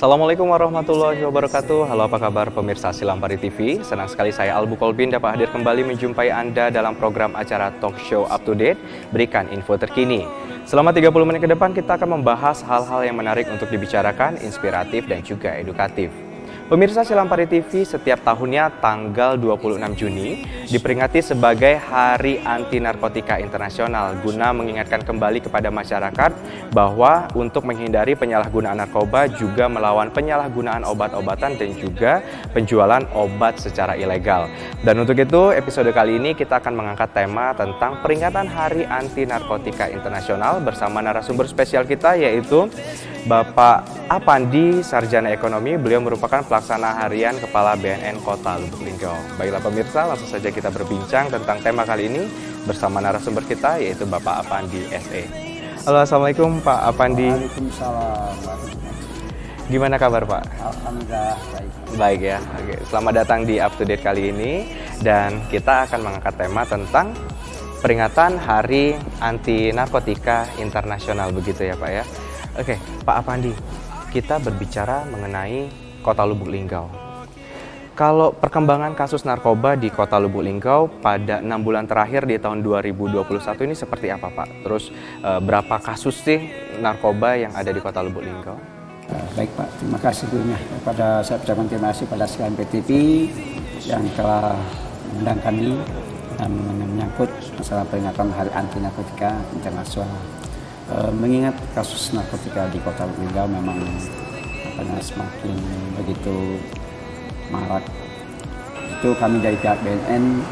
Assalamualaikum warahmatullahi wabarakatuh. Halo, apa kabar pemirsa Silampari TV? Senang sekali saya Albu Kolbin dapat hadir kembali menjumpai Anda dalam program acara Talk Show Up to Date, berikan info terkini. Selama 30 menit ke depan kita akan membahas hal-hal yang menarik untuk dibicarakan, inspiratif dan juga edukatif. Pemirsa Silampari TV, setiap tahunnya tanggal 26 Juni diperingati sebagai Hari Anti Narkotika Internasional guna mengingatkan kembali kepada masyarakat bahwa untuk menghindari penyalahgunaan narkoba juga melawan penyalahgunaan obat-obatan dan juga penjualan obat secara ilegal. Dan untuk itu, episode kali ini kita akan mengangkat tema tentang peringatan Hari Anti Narkotika Internasional bersama narasumber spesial kita, yaitu Bapak Apandi, Sarjana Ekonomi. Beliau merupakan pelaksana harian Kepala BNN Kota Lubuk Linggau. Baiklah pemirsa, langsung saja kita berbincang tentang tema kali ini bersama narasumber kita, yaitu Bapak Apandi SE. Halo, Assalamualaikum Pak Apandi. Waalaikumsalam. Gimana kabar Pak? Alhamdulillah baik. Baik ya. Oke. Selamat datang di Up to Date kali ini, dan kita akan mengangkat tema tentang peringatan Hari Anti Narkotika Internasional, begitu ya Pak ya. Oke, Pak Apandi, kita berbicara mengenai Kota Lubuk Linggau. Kalau perkembangan kasus narkoba di Kota Lubuk Linggau pada 6 bulan terakhir di tahun 2021 ini seperti apa Pak? Terus berapa kasus sih narkoba yang ada di Kota Lubuk Linggau? Baik Pak, terima kasih dulunya kepada saya ucapkan terima kasih pada Silampari TV yang telah mengundang kami dan menyangkut masalah peringatan Hari Anti Narkotika Internasional. Mengingat kasus narkotika di Kota Lubuk Linggau memang semakin begitu marak. Itu kami dari pihak BNN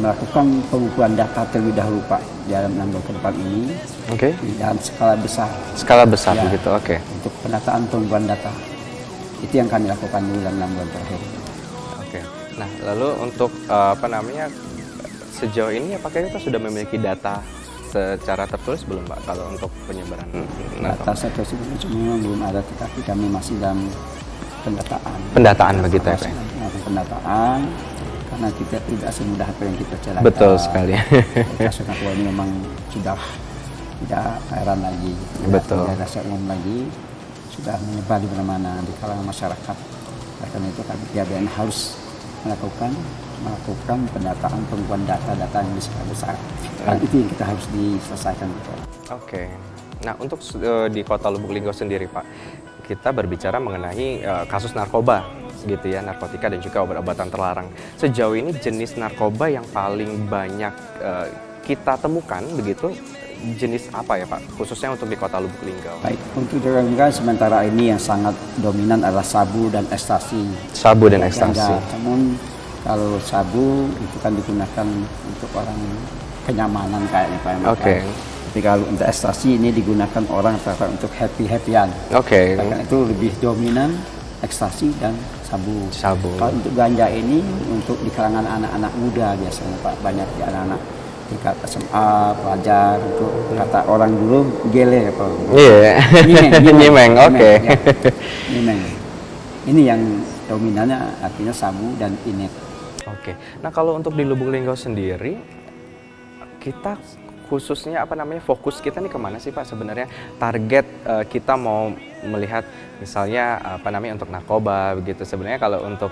melakukan pengumpulan data terlebih dahulu Pak dalam 6 bulan ke depan ini. Oke. Dalam skala besar. Skala besar ya, begitu, oke. Untuk penataan pengumpulan data. Itu yang kami lakukan dalam 6 bulan terakhir. Oke. Nah, lalu untuk sejauh ini apakah kita sudah memiliki data secara tertulis belum Pak kalau untuk penyebaran data tertulis memang belum ada, tetapi kami masih dalam pendataan. Pendataan begitu ya Pak? Pendataan, karena kita tidak semudah apa yang kita celaka. Betul sekali. Kasus narkoba ini memang sudah tidak heran lagi, betul. Tidak rasa umum lagi, sudah menyebar di mana-mana di kalangan masyarakat. Karena itu kami BNN harus melakukan pendataan, pengumpulan data-data yang skala besar. Dan itu yang kita harus diselesaikan. Oke. Nah, untuk di Kota Lubuk Linggau sendiri Pak, kita berbicara mengenai kasus narkoba gitu ya, narkotika dan juga obat-obatan terlarang. Sejauh ini jenis narkoba yang paling banyak kita temukan begitu, jenis apa ya Pak, khususnya untuk di Kota Lubuk Linggau? Baik, untuk di Lubuk Linggau sementara ini yang sangat dominan adalah sabu dan ekstasi. Sabu dan ekstasi. Namun kalau sabu itu kan digunakan untuk orang kenyamanan kayaknya Pak. Oke. Tapi kalau untuk ekstasi ini digunakan orang untuk happy-happyan. Oke. Karena itu lebih dominan ekstasi dan sabu. Kalau untuk ganja ini untuk di kalangan anak-anak muda biasanya Pak, banyak di anak-anak tingkat SMA, pelajar, untuk kata orang dulu gele Pak. Iya. Nyimeng. Oke. Nyimeng. Ini yang dominannya artinya sabu dan inet. Oke. Nah, kalau untuk di Lubuk Linggau sendiri, kita khususnya fokus kita nih kemana sih Pak sebenarnya? Target kita mau melihat misalnya untuk narkoba begitu. Sebenarnya kalau untuk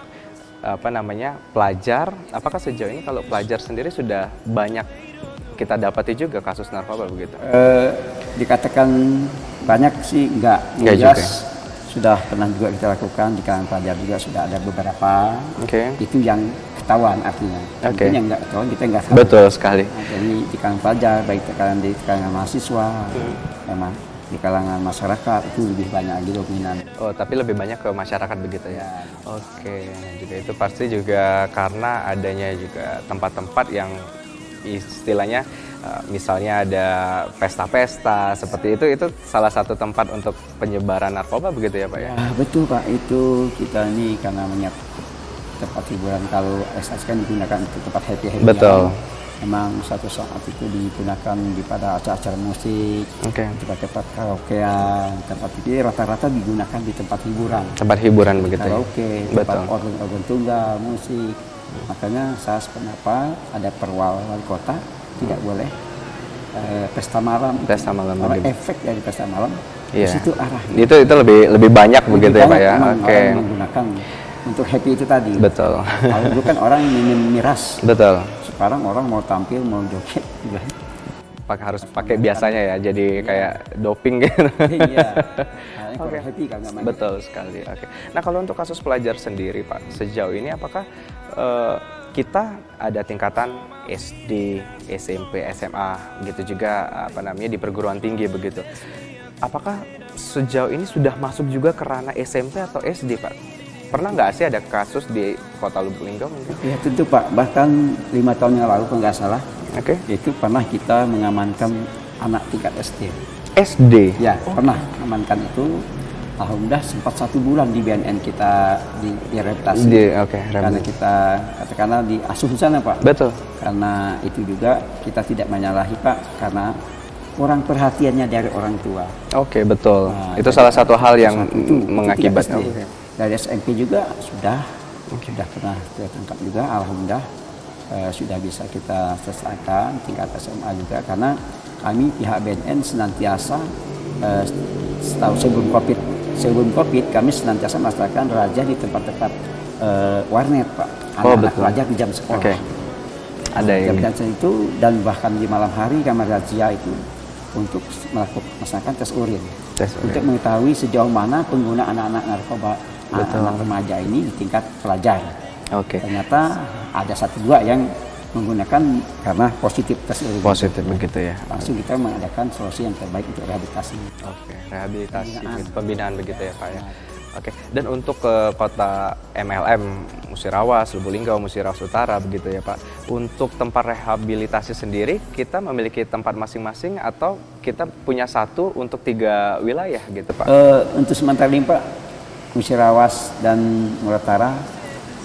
pelajar, apakah sejauh ini kalau pelajar sendiri sudah banyak kita dapati juga kasus narkoba begitu? Dikatakan banyak sih enggak juga. Sudah pernah juga kita lakukan di kalangan pelajar juga sudah ada beberapa. Itu yang ketahuan artinya. Mungkin yang enggak ketahuan kita enggak tahu. Betul sekali. Nah, jadi di kalangan pelajar, baik di kalangan mahasiswa, memang di kalangan masyarakat itu lebih banyak lagi dominan. Oh, tapi lebih banyak ke masyarakat begitu ya? Oke, juga itu pasti juga karena adanya juga tempat-tempat yang istilahnya misalnya ada pesta-pesta seperti itu salah satu tempat untuk penyebaran narkoba begitu ya Pak ya? Betul Pak, itu kita ini karena banyak tempat hiburan. Kalau ekstasi kan digunakan untuk tempat happy-happy. Betul. Memang suatu saat itu digunakan pada acara-acara musik, tempat-tempat karaokean, tempat itu rata-rata digunakan di tempat hiburan. Tempat hiburan begitu. Karaoke, tempat organ tunggal, musik. Makanya saya sependapat ada perwal wali kota tidak boleh pesta malam. Pesta malam Orang begitu. efek dari pesta malam. Iya. Di situ arahnya. Itu lebih banyak begitu ya Pak ya. Memang Oke. orang menggunakan untuk happy itu tadi. Betul. Kalau dulu kan orang minum miras. Betul. Sekarang orang mau tampil, mau joget juga. Harus pakai biasanya ya, jadi kayak doping gitu. Iya. Nah, Oke. kurang happy kalau nggak main. Betul sekali. Oke. Nah kalau untuk kasus pelajar sendiri Pak, sejauh ini apakah kita ada tingkatan SD, SMP, SMA, gitu juga apa namanya di perguruan tinggi begitu. Apakah sejauh ini sudah masuk juga ke ranah SMP atau SD Pak? Pernah nggak sih ada kasus di Kota Lubuk Linggau mungkin? Ya tentu Pak, bahkan 5 tahun yang lalu kalau nggak salah, Oke. itu pernah kita mengamankan anak tingkat SD. SD. Ya, pernah mengamankan itu. Alhamdulillah sempat 1 bulan di BNN kita di rehabilitasi. Oke. Karena kita katakanlah di asuh di sana Pak. Betul. Karena itu juga kita tidak menyalahi Pak, karena kurang perhatiannya dari orang tua. Oke, betul. Nah, itu dari salah satu hal yang itu mengakibatkan. tingkat SD. Dari SMP juga sudah pernah tertangkap juga, alhamdulillah sudah bisa kita selesaikan tingkat SMA juga, karena kami pihak BNN senantiasa setahu sebelum COVID kami senantiasa melaksanakan razia di tempat-tempat warnet Pak, anak-anak betul. pelajar di jam sekolah. Oke. Ada yang Jam itu, dan bahkan di malam hari kami razia itu untuk melaksanakan tes urin. Untuk mengetahui sejauh mana pengguna anak-anak narkoba, anak-anak remaja ini di tingkat pelajar. Oke. Ternyata ada 1-2 yang menggunakan karena positif tes urin. Positif begitu ya. Langsung kita mengadakan solusi yang terbaik untuk rehabilitasi. Oke, rehabilitasi, pembinaan begitu ya Pak ya. Oke, dan untuk ke kota MLM, Musirawas, Lubuk Linggau, Musirawas Utara begitu ya Pak. Untuk tempat rehabilitasi sendiri, kita memiliki tempat masing-masing atau kita punya satu untuk 3 wilayah gitu Pak? Untuk sementara ini Pak, Musirawas dan Muratara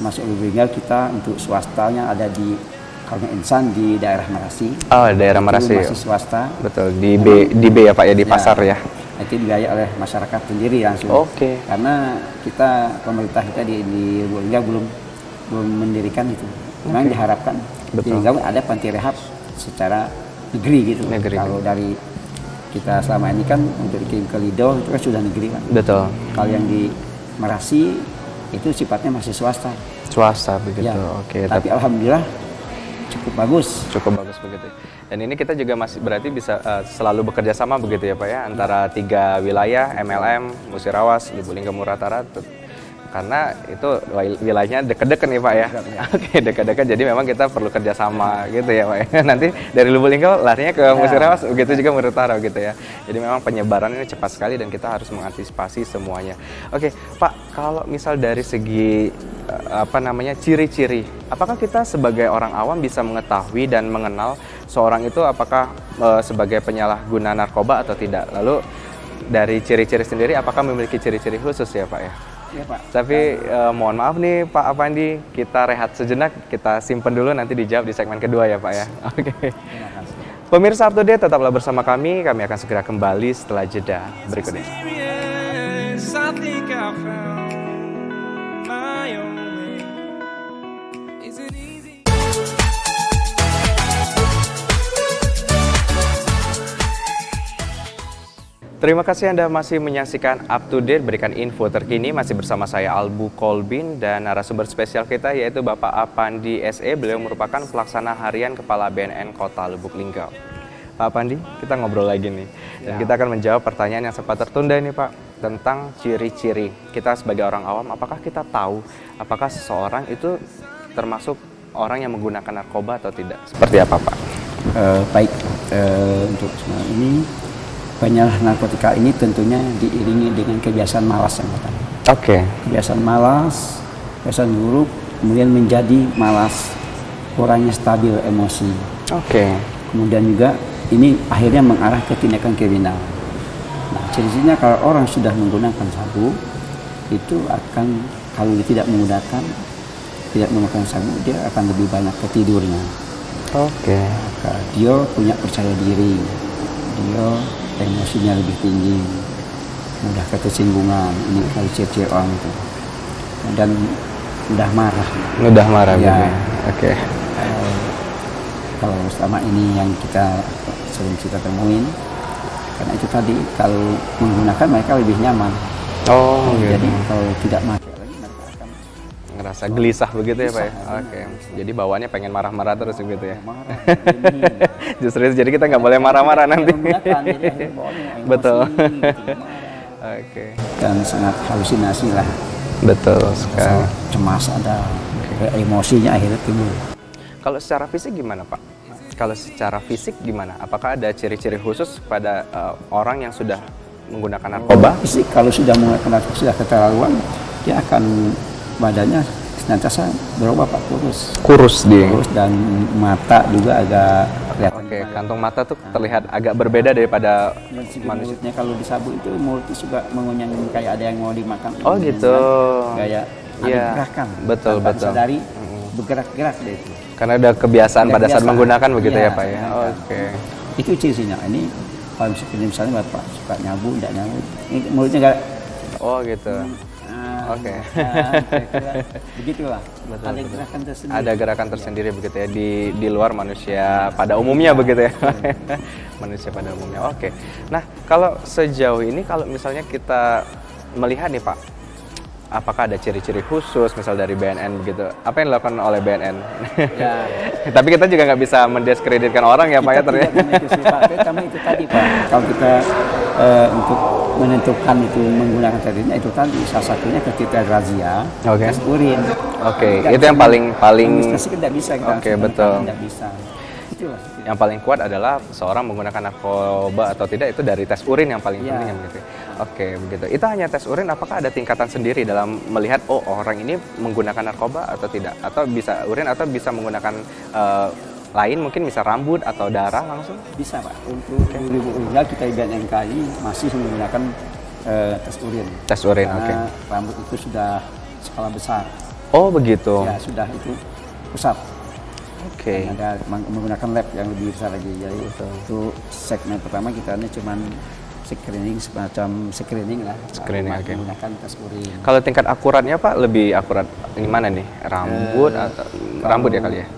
masuk Lubuk Linggau, kita untuk swastanya ada di Kalme Insan di daerah Marasi. Oh, daerah Marasi. Itu masih swasta. Betul, di B ya Pak ya, di pasar ya. Itu dibiayai oleh masyarakat sendiri langsung. Oke. Karena pemerintah kita di Lubuk Linggau belum mendirikan itu. Memang diharapkan di Linggau ada panti rehab secara negeri gitu. Kalau dari kita selama ini kan untuk dikirim ke Lido itu kan sudah negeri kan. Betul. Kalau yang di Marasi itu sifatnya masih swasta. Swasta begitu. Ya. Oke. Tapi alhamdulillah cukup bagus. Cukup bagus begitu. Dan ini kita juga masih berarti bisa selalu bekerja sama begitu ya Pak ya, antara 3 wilayah, MLM, Musirawas, Lubuk Linggau, Muratara, karena itu wilayahnya dekat-dekat nih Pak ya. Oke, dekat-dekat, jadi memang kita perlu kerjasama gitu ya Pak ya. Nanti dari Lubuk Linggau larinya ke Musirawas, begitu juga Muratara gitu ya. Jadi memang penyebaran ini cepat sekali dan kita harus mengantisipasi semuanya. Oke Pak, kalau misal dari segi ciri-ciri, apakah kita sebagai orang awam bisa mengetahui dan mengenal seorang itu apakah sebagai penyalahguna narkoba atau tidak? Lalu dari ciri-ciri sendiri apakah memiliki ciri-ciri khusus ya Pak ya? Ya Pak. Tapi mohon maaf nih Pak Apandi, kita rehat sejenak, kita simpen dulu nanti dijawab di segmen kedua ya Pak ya. Oke. Terima kasih. Pemirsa Up to Date tetaplah bersama kami akan segera kembali setelah jeda berikut ini. I think I found my own way. Is it easy? Terima kasih Anda masih menyaksikan Up to Date, berikan info terkini masih bersama saya Albu Kolbin dan narasumber spesial kita yaitu Bapak Apandi SE. Beliau merupakan pelaksana harian Kepala BNN Kota Lubuk Linggau. Pak Apandi, kita ngobrol lagi nih. Dan kita akan menjawab pertanyaan yang sempat tertunda ini Pak, tentang ciri-ciri. Kita sebagai orang awam, apakah kita tahu apakah seseorang itu termasuk orang yang menggunakan narkoba atau tidak? Seperti apa Pak? Baik, untuk semua ini penyalahgunaan narkotika ini tentunya diiringi dengan kebiasaan malas yang pertama. Oke. Kebiasaan malas, kebiasaan buruk, kemudian menjadi malas, kurangnya stabil emosi. Oke. Kemudian juga ini akhirnya mengarah ke tindakan kriminal. Nah, ciri-cirinya kalau orang sudah menggunakan sabu, itu akan kalau dia tidak menggunakan sabu, dia akan lebih banyak ketidurnya. Oke. Maka dia punya percaya diri, dia emosinya lebih tinggi, mudah ketersinggungan, ini kalau ciri-ciri orang itu, dan mudah marah. Mudah marah Ya. gitu ya. Oke. kalau selama ini yang kita sering kita temuin, karena itu tadi kalau menggunakan mereka lebih nyaman. Oh, gitu. Jadi kalau tidak pakai lagi mereka akan Ngerasa gelisah begitu ya Pak ya? Gelisah, Oke, jadi bawaannya pengen marah-marah terus begitu ya? marah. Ini, Justru itu, jadi kita nggak boleh marah-marah nanti. menggunakan, jadi akhirnya bawaannya emosi, Betul. gitu, marah. Oke, Dan sangat halusinasi lah, betul sekali. sangat cemas ada emosinya akhirnya timbul. Kalau secara fisik gimana Pak? Kalau secara fisik gimana? Apakah ada ciri-ciri khusus pada orang yang sudah menggunakan narkoba? Fisik kalau sudah menggunakan narkoba sudah keterlaluan, dia akan badannya senantiasa berubah Pak, Kurus dia. kurus dan mata juga agak kelihatan. Oke, kantong mata tuh terlihat agak berbeda daripada Dan segi manusia. mulutnya kalau disabuk itu mulutnya juga mengunyah kayak ada yang mau dimakan. Oh gitu. Kayak ada Iya, gerakan. betul, Tanpa betul. disadari bergerak-gerak deh itu. Karena ada kebiasaan pada saat Kebiasaan. menggunakan begitu Iya, ya Pak ya? menggunakan. Oke. Itu ciri-cirinya. Ini kalau misalnya Bapak suka nyabu, tidak nyabu, ini mulutnya enggak. Oh gitu. Oke. Kira-kira begitulah. Betul, Ada betul. gerakan tersendiri. Ada gerakan tersendiri begitu ya di luar manusia pada umumnya begitu ya. Manusia pada umumnya. Oke. Nah, kalau sejauh ini kalau misalnya kita melihat nih Pak, apakah ada ciri-ciri khusus misal dari BNN begitu? Apa yang dilakukan oleh BNN? Ya. Tapi kita juga nggak bisa mendiskreditkan orang ya Pak ya Kita ternyata. tidak memutuskan, Pak. Terutama itu tadi Pak. Kalau kita untuk menentukan itu menggunakan tadinya itu tadi salah satunya ketika razia Oke. tes urin. Oke, Tidak itu bisa yang paling administrasi tidak bisa kita Oke, langsung betul. tidak bisa. Itulah. Yang paling kuat adalah seorang menggunakan narkoba atau tidak itu dari tes urin yang paling Iya. penting begitu. Oke, begitu. Itu hanya tes urin, apakah ada tingkatan sendiri dalam melihat oh orang ini menggunakan narkoba atau tidak? Atau bisa urin atau bisa menggunakan lain mungkin bisa rambut atau darah langsung? Bisa Pak. Untuk original kita di BNNKI masih menggunakan tes urin. Tes urin, oke. Karena rambut itu sudah skala besar. Oh, begitu. Ya sudah itu pusat. Oke. Dan ada menggunakan lab yang lebih besar lagi. Jadi itu segmen pertama kita ini cuman semacam screening lah. Screening, oke. Menggunakan tes urin. Kalau tingkat akuratnya Pak lebih akurat ini mana nih? Rambut atau rambut ya kali ya?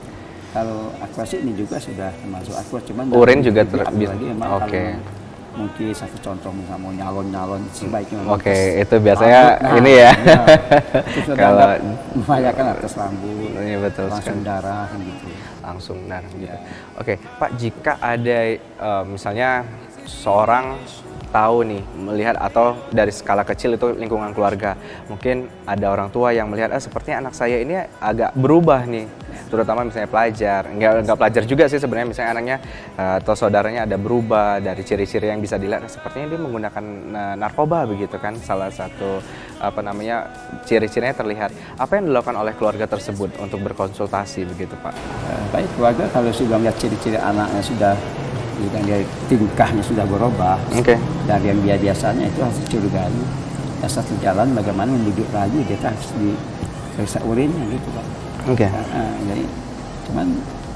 Kalau akurasi ini juga sudah termasuk akurat, cuman Urin juga lebih akurat bisa. lagi memang Oke. kalau mungkin satu contoh misalnya mau nyalon sebaiknya memang Oke, tes itu biasanya rambut. ini ya. Itu sudah Kalau dianggap membahayakan atas rambut, Iya, betul langsung sekali. darah gitu. Langsung darah gitu. Oke, Pak, jika ada misalnya seorang tahu nih melihat atau dari skala kecil itu lingkungan keluarga, mungkin ada orang tua yang melihat sepertinya anak saya ini agak berubah nih, terutama misalnya pelajar, nggak pelajar juga sih sebenarnya, misalnya anaknya atau saudaranya ada berubah dari ciri-ciri yang bisa dilihat, sepertinya dia menggunakan narkoba begitu kan, salah satu ciri-cirinya terlihat. Apa yang dilakukan oleh keluarga tersebut untuk berkonsultasi begitu Pak? Baik keluarga kalau sudah melihat ciri-ciri anaknya sudah dan dia tingkahnya sudah berubah Oke. dari yang dia biasanya itu harus dicurigai. Ya, satu jalan bagaimana membujuk lagi dia harus diperiksa urinnya gitu Pak. Oke. Jadi cuman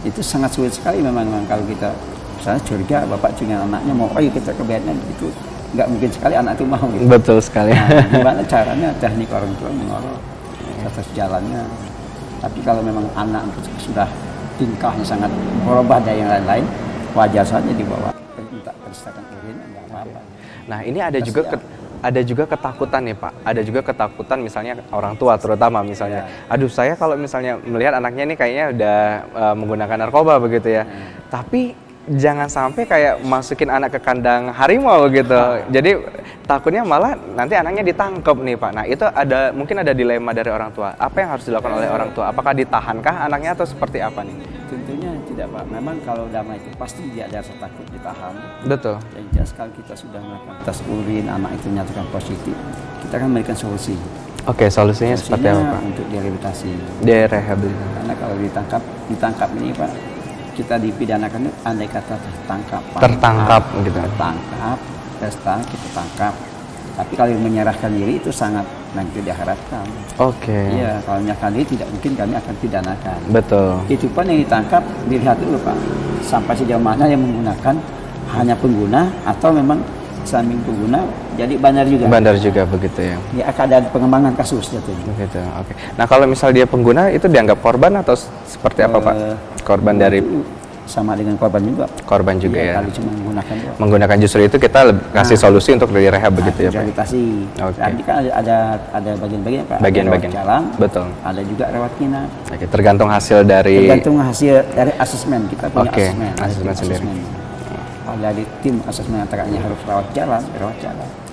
itu sangat sulit sekali memang kalau kita misalnya curiga bapak dengan anaknya mau kita ke BNN itu nggak mungkin sekali anak itu mau gitu. Betul sekali. Nah, gimana caranya teknik orang tua mengorok atas jalannya. Tapi kalau memang anak sudah tingkahnya sangat berubah dari yang lain-lain, wajar saja dibawa minta periksakan urin nggak apa-apa. Nah, ini ada juga ketakutan nih Pak. Ada juga ketakutan misalnya orang tua terutama misalnya. Aduh, saya kalau misalnya melihat anaknya ini kayaknya udah menggunakan narkoba begitu ya. Tapi jangan sampai kayak masukin anak ke kandang harimau gitu. Jadi takutnya malah nanti anaknya ditangkap nih Pak. Nah, itu mungkin ada dilema dari orang tua. Apa yang harus dilakukan oleh orang tua? Apakah ditahankah anaknya atau seperti apa nih? Tentunya tidak Pak. Memang kalau damai itu pasti dia ada rasa takut ditahan. Betul. Yang jelas kalau kita sudah melakukan tes urin anak itu nyatakan positif, kita akan memberikan solusi. Oke, solusinya seperti apa Pak? Untuk direhabilitasi. Direhabilitasi. Karena kalau ditangkap ini Pak, kita dipidanakan andai kata tertangkap. Tertangkap gitu. Tertangkap, kita tangkap. Tapi kalau menyerahkan diri itu sangat nanti diharapkan. Oke. Iya, kalau menyerahkan diri tidak mungkin kami akan pidanakan. Betul. Itu pun yang ditangkap dilihat dulu Pak, sampai sejauh mana yang menggunakan hanya pengguna atau memang samping pengguna jadi bandar juga. Bandar juga begitu ya. Ya akan ada pengembangan kasus jatuhnya. Begitu. Oke. Nah, kalau misal dia pengguna itu dianggap korban atau seperti apa Pak? Korban dari sama dengan korban juga. Korban juga ya. Kalau cuma menggunakan doang. Menggunakan justru itu kita kasih solusi untuk direhab begitu ya Pak. Rehabilitasi. Oke. Tapi kan ada bagian-bagian Pak. Bagian-bagian. Ada rawat jalan. Betul. Ada juga rawat inap. Oke, tergantung hasil dari asesmen, kita punya Oke, asesmen. asesmen sendiri. Kalau dari tim asesmen antaranya harus rawat jalan.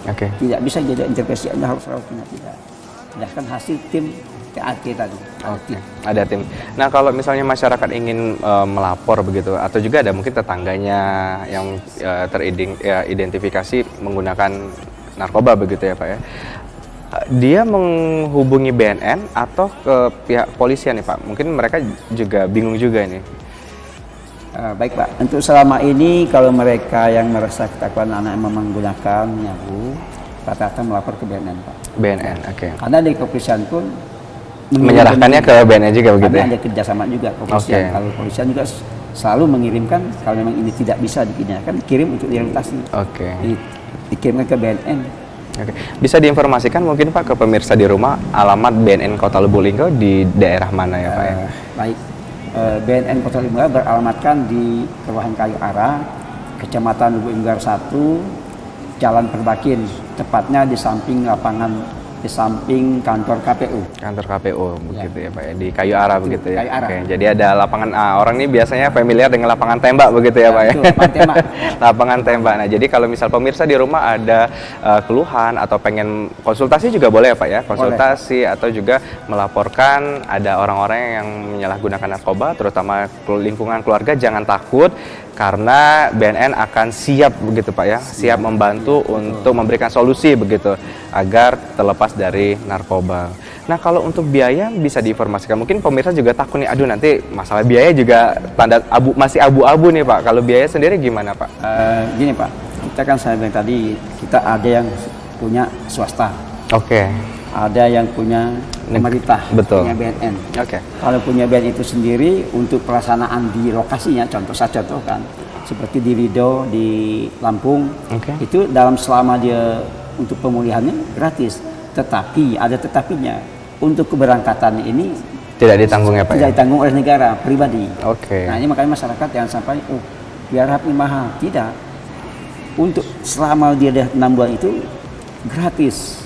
Oke. Tidak bisa jadi intervensi Anda harus rawat inap, tidak. Berdasarkan hasil tim TAT tadi. Oke, ada tim. Nah, kalau misalnya masyarakat ingin melapor begitu, atau juga ada mungkin tetangganya yang teridentifikasi menggunakan narkoba begitu ya Pak ya, dia menghubungi BNN atau ke pihak polisian nih Pak? Mungkin mereka juga bingung juga ini. Baik Pak, untuk selama ini kalau mereka yang merasa ketakutan anak menggunakan nyabu, rata-rata melapor ke BNN Pak. BNN, oke. Karena dari kepolisian pun Menyerahkannya ke BNN juga begitu ya? Ada kerjasama juga kepolisian. Oke. Kalau kepolisian juga selalu mengirimkan kalau memang ini tidak bisa dipindahkan, kirim untuk direhabilitasi. Oke. Dikirimkan ke BNN. Oke. Bisa diinformasikan mungkin Pak ke pemirsa di rumah alamat BNN Kota Lubuk-Linggau di daerah mana ya Pak ya? Baik. BNN Kota Lubuk-Linggau beralamatkan di Kelurahan Kayu Ara, Kecamatan Lubuk-Linggau 1, Jalan Perbakin, tepatnya di samping kantor KPU. Kantor KPU begitu ya Pak ya, di Kayu Ara begitu ya. Kayu Ara. Oke, jadi ada lapangan orang ini biasanya familiar dengan lapangan tembak begitu ya Pak ya. Itu, lapangan tembak. Lapangan tembak. Nah, jadi kalau misal pemirsa di rumah ada keluhan atau pengen konsultasi juga boleh ya Pak ya. Konsultasi atau juga melaporkan ada orang-orang yang menyalahgunakan narkoba terutama lingkungan keluarga, jangan takut karena BNN akan siap begitu Pak ya, siap membantu untuk memberikan solusi begitu agar terlepas dari narkoba. Nah, kalau untuk biaya bisa diinformasikan. Mungkin pemirsa juga takut nih, aduh nanti masalah biaya juga masih abu-abu nih Pak. Kalau biaya sendiri gimana Pak? Gini Pak, kita kan saya bilang tadi kita ada yang punya swasta. Oke. Ada yang punya pemerintah, Betul. punya BNN. Oke. Kalau punya BNN itu sendiri untuk pelaksanaan di lokasinya, saya contohkan seperti di Rido di Lampung, itu dalam selama dia untuk pemulihannya gratis. Tetapi ada tetapinya, untuk keberangkatan ini tidak ditanggung ya Pak? Tidak ditanggung oleh negara pribadi. Oke. Nah ini makanya masyarakat jangan sampai biar ini mahal. Tidak. Untuk selama dia dah 6 bulan itu gratis.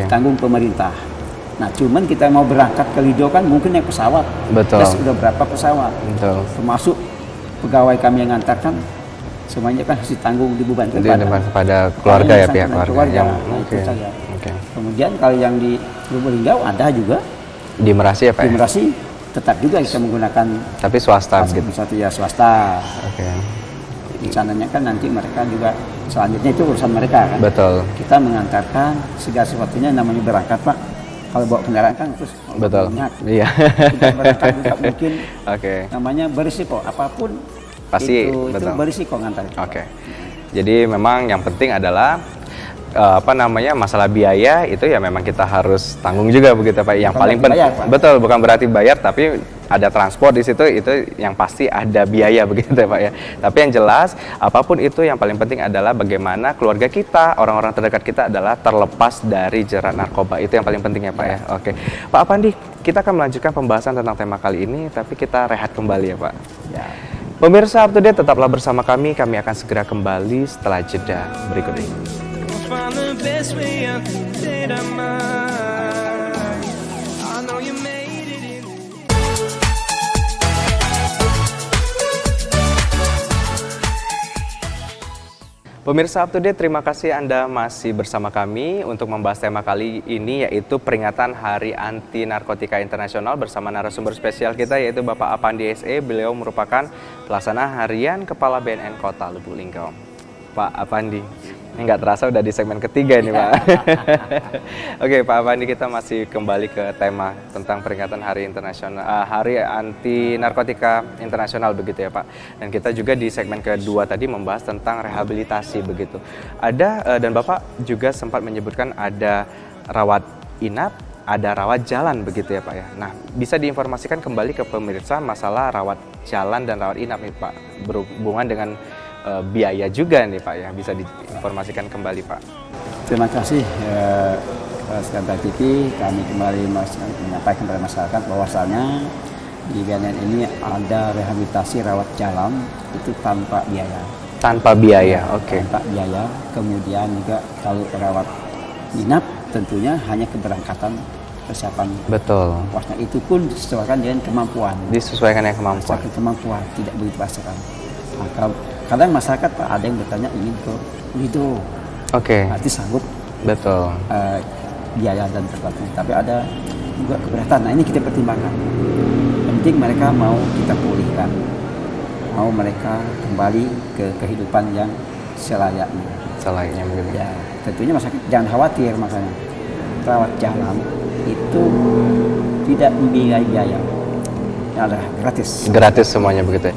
Tanggung pemerintah. Nah, cuman kita mau berangkat ke Lido kan mungkin naik pesawat. Betul. Terus udah berapa pesawat? Betul. Termasuk pegawai kami yang ngantarkan semuanya kan harus ditanggung dibebankan kepada keluarga ya, pihak keluarga. Nah, itu saja. Kemudian kalau yang di Lubuk-Linggau ada juga di Merasi ya Pak? Di Merasi tetap juga kita menggunakan. Tapi swasta gitu. Satu ya swasta. Rencananya kan nanti mereka juga selanjutnya itu urusan mereka kan. Betul. Kita mengantarkan segala sesuatunya namanya berangkat Pak. Kalau bawa kendaraan kan terus betul. Banyak. Iya. Kita berangkat juga mungkin. Namanya berisiko apapun. Pasti itu betul. Berisiko ngantar. Jadi memang yang penting adalah masalah biaya itu ya memang kita harus tanggung juga begitu Pak. Yang paling penting betul, bukan berarti bayar tapi ada transport di situ, itu yang pasti ada biaya begitu ya Pak ya. Tapi yang jelas apapun itu yang paling penting adalah bagaimana keluarga kita, orang-orang terdekat kita adalah terlepas dari jerat narkoba. Itu yang paling penting ya Pak ya. Oke. Pak Apandi, kita akan melanjutkan pembahasan tentang tema kali ini tapi kita rehat kembali ya Pak. Pemirsa Up to Date tetaplah bersama kami akan segera kembali setelah jeda berikut ini. Find the best way out the state of mind. I know you made it in. Pemirsa Up to Date, terima kasih Anda masih bersama kami untuk membahas tema kali ini yaitu peringatan Hari Anti Narkotika Internasional bersama narasumber spesial kita yaitu Bapak Apandi SE. Beliau merupakan pelaksana harian Kepala BNN Kota Lubuk-Linggau. Pak Apandi, ini nggak terasa udah di segmen ketiga ini Pak. Oke Pak Apandi, kita masih kembali ke tema tentang peringatan Hari Anti Narkotika Internasional begitu ya Pak. Dan kita juga di segmen kedua tadi membahas tentang rehabilitasi begitu. Ada dan Bapak juga sempat menyebutkan ada rawat inap, ada rawat jalan begitu ya Pak ya. Nah, bisa diinformasikan kembali ke pemirsa masalah rawat jalan dan rawat inap nih Pak, berhubungan dengan biaya juga nih Pak ya, bisa diinformasikan kembali Pak. Terima kasih Sekarang TV, kami kembali menyampaikan kepada masyarakat bahwasannya Di BNN ini ada rehabilitasi rawat jalan itu tanpa biaya. Tanpa biaya, oke. Tanpa biaya. Kemudian juga kalau rawat inap tentunya hanya keberangkatan persiapan. Betul. Puasnya itu pun disesuaikan dengan kemampuan. Disesuaikan dengan kemampuan. Sesuai kemampuan, tidak begitu pasaran. Nah, kadang masyarakat Pak ada yang bertanya ingin ke Lido. Oke. Berarti sanggup Betul. biaya dan tempatnya. Tapi ada juga keberatan. Nah ini kita pertimbangkan. Yang penting mereka mau kita pulihkan, mau mereka kembali ke kehidupan yang selayaknya. Selayaknya begitu. Ya, tentunya masyarakat jangan khawatir makanya rawat jalan itu tidak dibiayai biaya. Ini adalah gratis. Gratis semuanya begitu.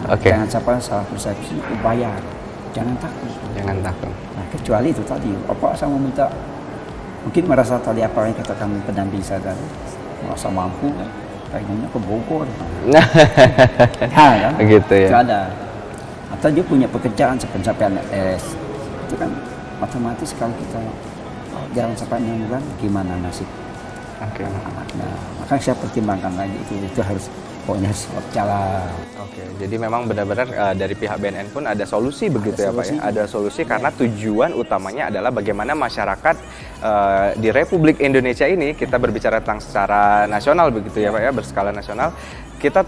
Oke. Jangan sampai salah persepsi bayar. Jangan takut. Jangan takut. Nah, kecuali itu tadi, apa saya mau minta, mungkin merasa tadi apa yang katakan pendamping saya tadi, merasa mampu, pengennya ke Bogor. Nah, kan? Gitu ya. Itu ada. Atau dia punya pekerjaan pencapaian S. Itu kan otomatis kalau kita jalan sampai 6 bulan, gimana nasib Oke. anak-anaknya. Maka saya pertimbangkan lagi itu harus pokoknya harus jalan. Oke, jadi memang benar-benar dari pihak BNN pun ada solusi begitu ya Pak ya? solusi. Ada solusi karena tujuan utamanya adalah bagaimana masyarakat di Republik Indonesia ini, kita berbicara tentang secara nasional begitu ya Pak ya, berskala nasional, kita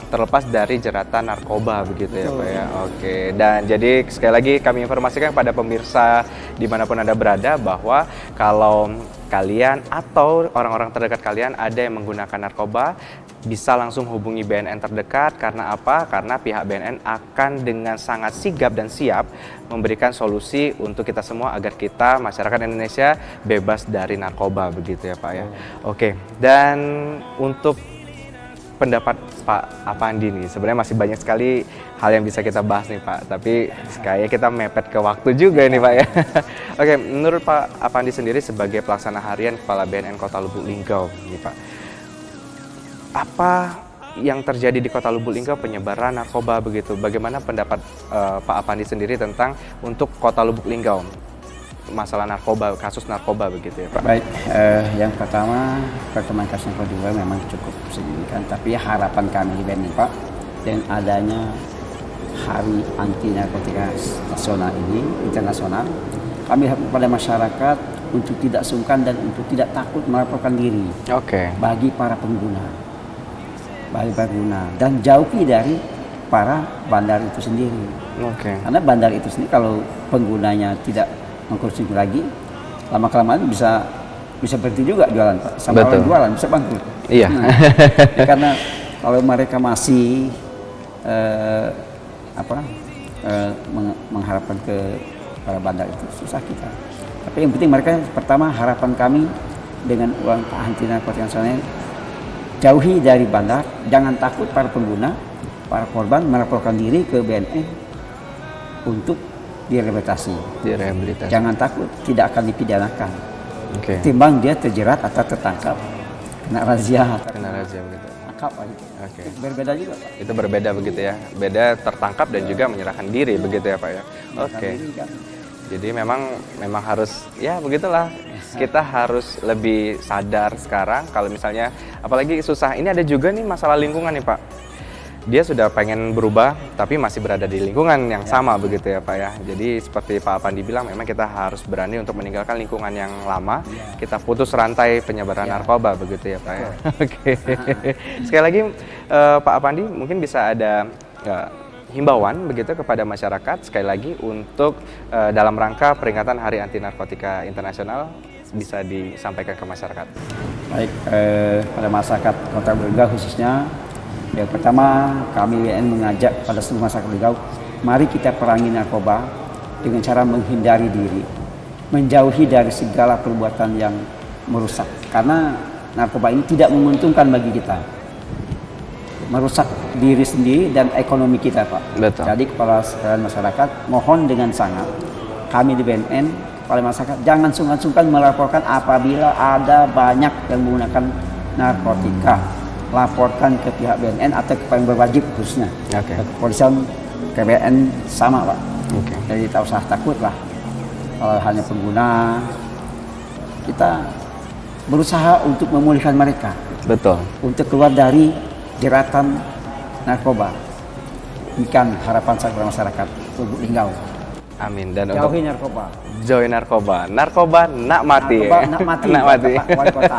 terlepas dari jeratan narkoba begitu ya Pak ya. Oke, dan jadi sekali lagi kami informasikan kepada pemirsa dimanapun Anda berada bahwa kalau kalian atau orang-orang terdekat kalian ada yang menggunakan narkoba, bisa langsung hubungi BNN terdekat. Karena apa? Karena pihak BNN akan dengan sangat sigap dan siap memberikan solusi untuk kita semua agar kita masyarakat Indonesia bebas dari narkoba begitu ya Pak ya. Oke, dan untuk pendapat Pak Apandi nih, sebenarnya masih banyak sekali hal yang bisa kita bahas nih Pak, tapi kayaknya kita mepet ke waktu juga nih Pak ya. Oke, menurut Pak Apandi sendiri sebagai pelaksana harian Kepala BNN Kota Lubuk Linggau nih Pak, apa yang terjadi di Kota Lubuk Linggau penyebaran narkoba begitu? Bagaimana pendapat Pak Apandi sendiri tentang untuk Kota Lubuk Linggau? Masalah narkoba, kasus narkoba begitu ya Pak. Baik, yang pertama perkembangan kasus narkoba memang cukup signifikan, tapi harapan kami di BNN Pak dengan adanya Hari Anti Narkotika Nasional ini, internasional, kami harap kepada masyarakat untuk tidak sungkan dan untuk tidak takut melaporkan diri. Oke. Bagi para pengguna, dan jauhi dari para bandar itu sendiri. Oke. Karena bandar itu sendiri kalau penggunanya tidak mengkonsumsi lagi, lama-kelamaan bisa berhenti juga jualan Pak. Sampai orang jualan bisa bangkrut. Iya. Karena kalau mereka masih mengharapkan ke para bandar itu susah kita. Tapi yang penting mereka pertama harapan kami dengan uang anti narkotika nasional, jauhi dari bandar, jangan takut para pengguna, para korban melaporkan diri ke BNN untuk direhabilitasi. Jangan takut, tidak akan dipidanakan. Oke. Timbang dia terjerat atau tertangkap, kena razia. Kena razia begitu. Tangkap aja. Oke. Berbeda juga Pak. Itu berbeda begitu ya. Beda tertangkap dan juga menyerahkan diri begitu ya Pak ya. Oke. Diri kan. Jadi memang harus ya begitulah. Kita harus lebih sadar sekarang kalau misalnya apalagi susah. Ini ada juga nih masalah lingkungan nih Pak. Dia sudah pengen berubah tapi masih berada di lingkungan yang sama begitu ya Pak ya. Jadi seperti Pak Apandi bilang memang kita harus berani untuk meninggalkan lingkungan yang lama. Kita putus rantai penyebaran narkoba begitu ya Pak ya. Oke. Sekali lagi Pak Apandi mungkin bisa ada himbauan begitu kepada masyarakat sekali lagi untuk dalam rangka peringatan Hari Anti Narkotika Internasional bisa disampaikan ke masyarakat. Baik, pada masyarakat Kota Linggau khususnya, yang pertama kami BNN mengajak pada seluruh masyarakat Linggau, mari kita perangi narkoba dengan cara menghindari diri, menjauhi dari segala perbuatan yang merusak. Karena narkoba ini tidak menguntungkan bagi kita, merusak diri sendiri dan ekonomi kita Pak. Betul. Jadi kepala sekalian masyarakat, mohon dengan sangat kami di BNN, kepala masyarakat jangan sungkan-sungkan melaporkan apabila ada banyak yang menggunakan narkotika. Laporkan ke pihak BNN atau kepada yang berwajib khususnya. Oke. Kepolisian, ke BNN sama Pak. Oke. Jadi tak usah takut lah. Kalau hanya pengguna, kita berusaha untuk memulihkan mereka. Betul. untuk keluar dari jeratan narkoba. Ikan harapan saya kepada masyarakat Lubuk Linggau. Amin. Dan Jauhi untuk narkoba. jauhi narkoba. Narkoba nak mati. Narkoba nak mati. Nak mati. Pak Wali Kota.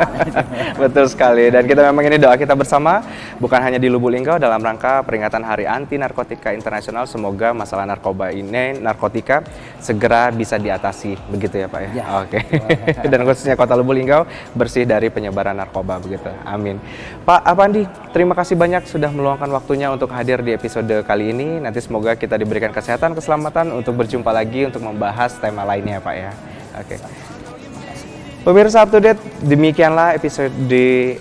Betul sekali. Dan kita memang ini doa kita bersama bukan hanya di Lubuk Linggau dalam rangka peringatan Hari Anti Narkotika Internasional. Semoga masalah narkotika segera bisa diatasi, begitu ya Pak ya. Ya. Oke. Dan khususnya Kota Lubuk Linggau bersih dari penyebaran narkoba, begitu. Amin. Pak Apandi, terima kasih banyak sudah meluangkan waktunya untuk hadir di episode kali ini. Nanti semoga kita diberikan kesehatan, keselamatan untuk berjumpa lagi untuk membahas tema lainnya Pak ya. Oke. Pemirsa Up to Date, demikianlah episode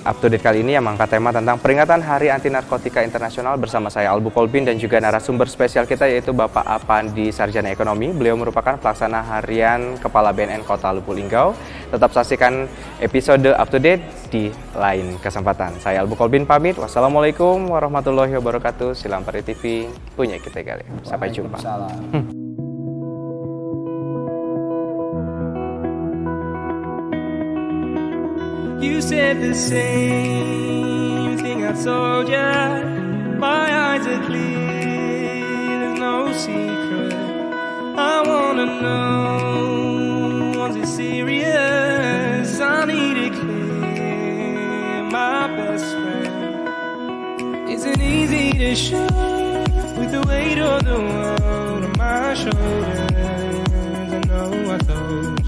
Up to Date kali ini yang mengangkat tema tentang peringatan Hari Anti Narkotika Internasional bersama saya Albu Kolbin dan juga narasumber spesial kita yaitu Bapak Apandi Sarjana Ekonomi. Beliau merupakan pelaksana harian Kepala BNN Kota Lubuk Linggau. Tetap saksikan episode Up to Date di lain kesempatan. Saya Albu Kolbin pamit. Wassalamualaikum warahmatullahi wabarakatuh. Silampari TV punya kita kali. Sampai jumpa. Waalaikumsalam. You said the same thing I told ya. My eyes are clear, there's no secret. I wanna know, was it serious? I need it clear, my best friend. Isn't easy to show with the weight of the world on my shoulders. I know I told